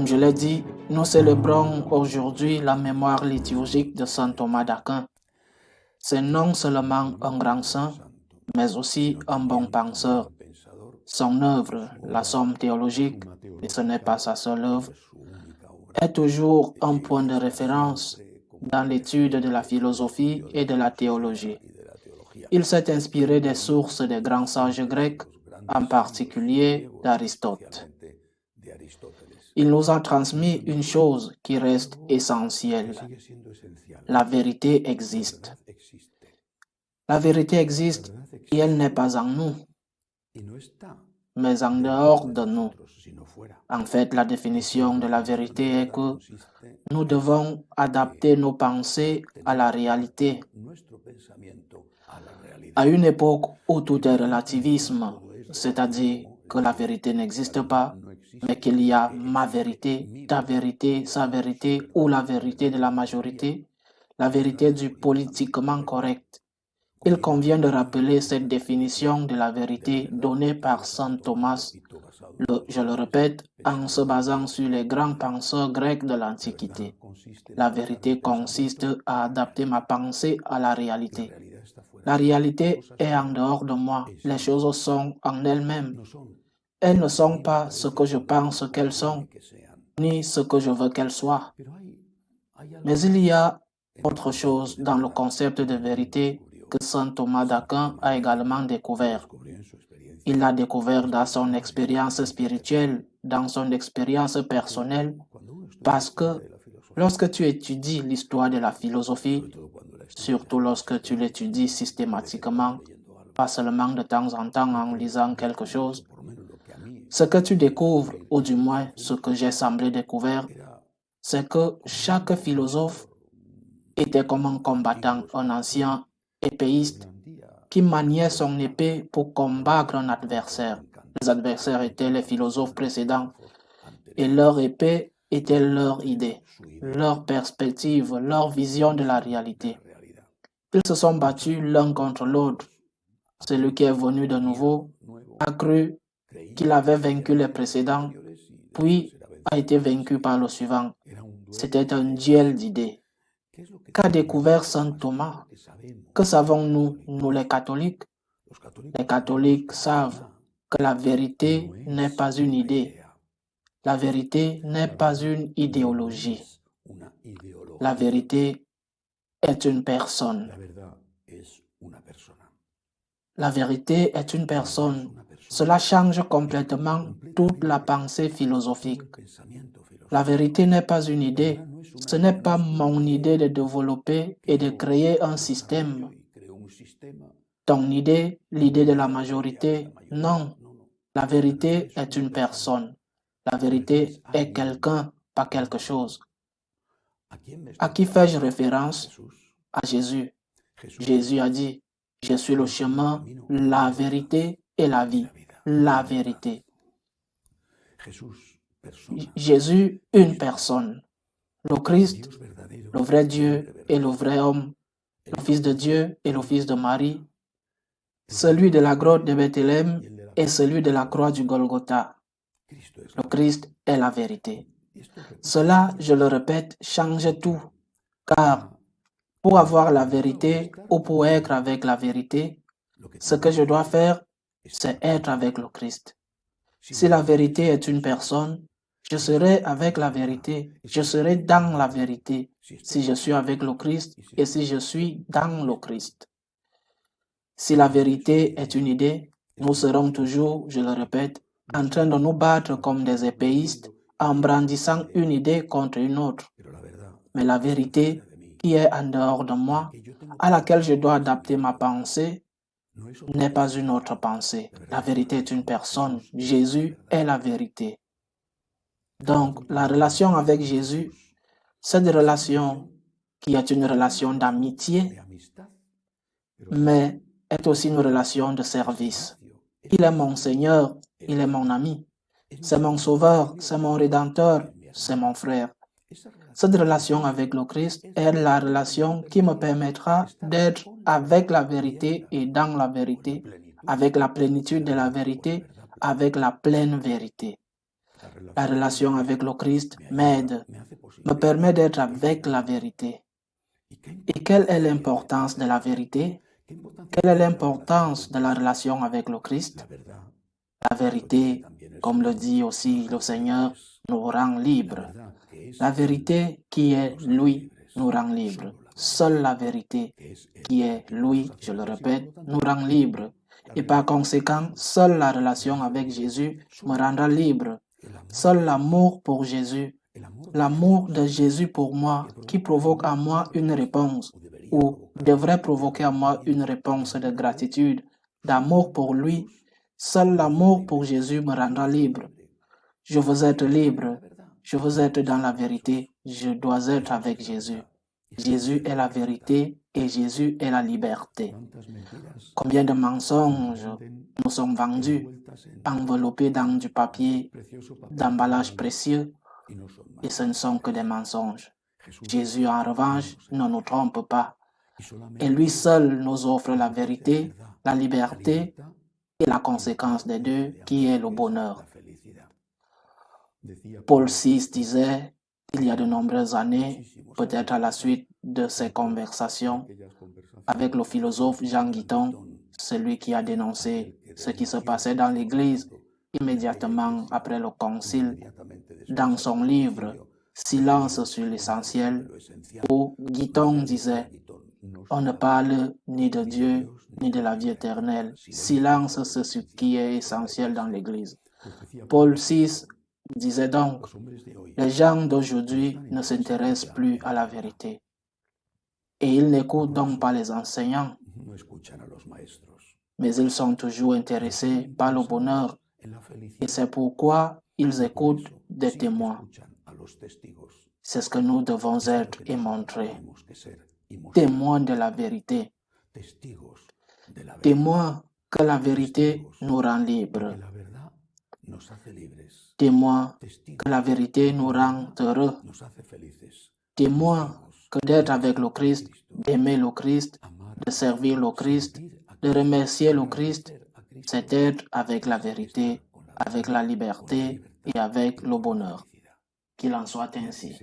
Comme je l'ai dit, nous célébrons aujourd'hui la mémoire liturgique de saint Thomas d'Aquin. C'est non seulement un grand saint, mais aussi un bon penseur. Son œuvre, la Somme théologique, et ce n'est pas sa seule œuvre, est toujours un point de référence dans l'étude de la philosophie et de la théologie. Il s'est inspiré des sources des grands sages grecs, en particulier d'Aristote. Il nous a transmis une chose qui reste essentielle. La vérité existe. La vérité existe et elle n'est pas en nous, mais en dehors de nous. En fait, la définition de la vérité est que nous devons adapter nos pensées à la réalité. À une époque où tout est relativisme, c'est-à-dire que la vérité n'existe pas, mais qu'il y a ma vérité, ta vérité, sa vérité ou la vérité de la majorité, la vérité du politiquement correct. Il convient de rappeler cette définition de la vérité donnée par saint Thomas, je le répète, en se basant sur les grands penseurs grecs de l'Antiquité. La vérité consiste à adapter ma pensée à la réalité. La réalité est en dehors de moi. Les choses sont en elles-mêmes. Elles ne sont pas ce que je pense qu'elles sont, ni ce que je veux qu'elles soient. Mais il y a autre chose dans le concept de vérité que saint Thomas d'Aquin a également découvert. Il l'a découvert dans son expérience spirituelle, dans son expérience personnelle, parce que lorsque tu étudies l'histoire de la philosophie, surtout lorsque tu l'étudies systématiquement, pas seulement de temps en temps en lisant quelque chose, ce que tu découvres, ou du moins ce que j'ai semblé découvrir, c'est que chaque philosophe était comme un combattant, un ancien épéiste qui maniait son épée pour combattre un adversaire. Les adversaires étaient les philosophes précédents et leur épée était leur idée, leur perspective, leur vision de la réalité. Ils se sont battus l'un contre l'autre. Celui qui est venu de nouveau a cru qu'il avait vaincu les précédents, puis a été vaincu par le suivant. C'était un duel d'idées. Qu'a découvert saint Thomas? Que savons-nous, nous les catholiques? Les catholiques savent que la vérité n'est pas une idée. La vérité n'est pas une idéologie. La vérité est une personne. La vérité est une personne. Cela change complètement toute la pensée philosophique. La vérité n'est pas une idée. Ce n'est pas mon idée de développer et de créer un système. Ton idée, l'idée de la majorité, non. La vérité est une personne. La vérité est quelqu'un, pas quelque chose. À qui fais-je référence? À Jésus. Jésus a dit, je suis le chemin, la vérité et la vie. La vérité. Jésus, une personne. Le Christ, le vrai Dieu et le vrai homme. Le Fils de Dieu et le Fils de Marie. Celui de la grotte de Bethléem et celui de la croix du Golgotha. Le Christ est la vérité. Cela, je le répète, change tout. Car pour avoir la vérité ou pour être avec la vérité, ce que je dois faire, c'est être avec le Christ. Si la vérité est une personne, je serai avec la vérité. Je serai dans la vérité si je suis avec le Christ et si je suis dans le Christ. Si la vérité est une idée, nous serons toujours, je le répète, en train de nous battre comme des épéistes en brandissant une idée contre une autre. Mais la vérité qui est en dehors de moi, à laquelle je dois adapter ma pensée, n'est pas une autre pensée. La vérité est une personne. Jésus est la vérité. Donc, la relation avec Jésus, cette relation qui est une relation d'amitié, mais est aussi une relation de service. Il est mon Seigneur, il est mon ami. C'est mon Sauveur, c'est mon Rédempteur, c'est mon frère. Cette relation avec le Christ est la relation qui me permettra d'être avec la vérité et dans la vérité, avec la plénitude de la vérité, avec la pleine vérité. La relation avec le Christ m'aide, me permet d'être avec la vérité. Et quelle est l'importance de la vérité? Quelle est l'importance de la relation avec le Christ? La vérité, comme le dit aussi le Seigneur, nous rend libres. La vérité qui est lui nous rend libres. Seule la vérité qui est lui, je le répète, nous rend libres. Et par conséquent, seule la relation avec Jésus me rendra libre. Seul l'amour pour Jésus, l'amour de Jésus pour moi, qui provoque en moi une réponse, ou devrait provoquer en moi une réponse de gratitude, d'amour pour lui. Seul l'amour pour Jésus me rendra libre. Je veux être libre. Je veux être dans la vérité. Je dois être avec Jésus. Jésus est la vérité et Jésus est la liberté. Combien de mensonges nous sont vendus, enveloppés dans du papier d'emballage précieux, et ce ne sont que des mensonges. Jésus, en revanche, ne nous trompe pas. Et lui seul nous offre la vérité, la liberté et la conséquence des deux, qui est le bonheur. Paul VI disait, il y a de nombreuses années, peut-être à la suite de ses conversations avec le philosophe Jean Guiton, celui qui a dénoncé ce qui se passait dans l'Église immédiatement après le concile, dans son livre « Silence sur l'essentiel », où Guiton disait « On ne parle ni de Dieu ni de la vie éternelle. Silence sur ce qui est essentiel dans l'Église. » Paul VI disait donc « Les gens d'aujourd'hui ne s'intéressent plus à la vérité. Et ils n'écoutent donc pas les enseignants, mais ils sont toujours intéressés par le bonheur. Et c'est pourquoi ils écoutent des témoins. C'est ce que nous devons être et montrer. Témoins de la vérité. Témoins que la vérité nous rend libres. Témoins que la vérité nous rend heureux. Témoins que d'être avec le Christ, d'aimer le Christ, de servir le Christ, de remercier le Christ, c'est être avec la vérité, avec la liberté et avec le bonheur. Qu'il en soit ainsi.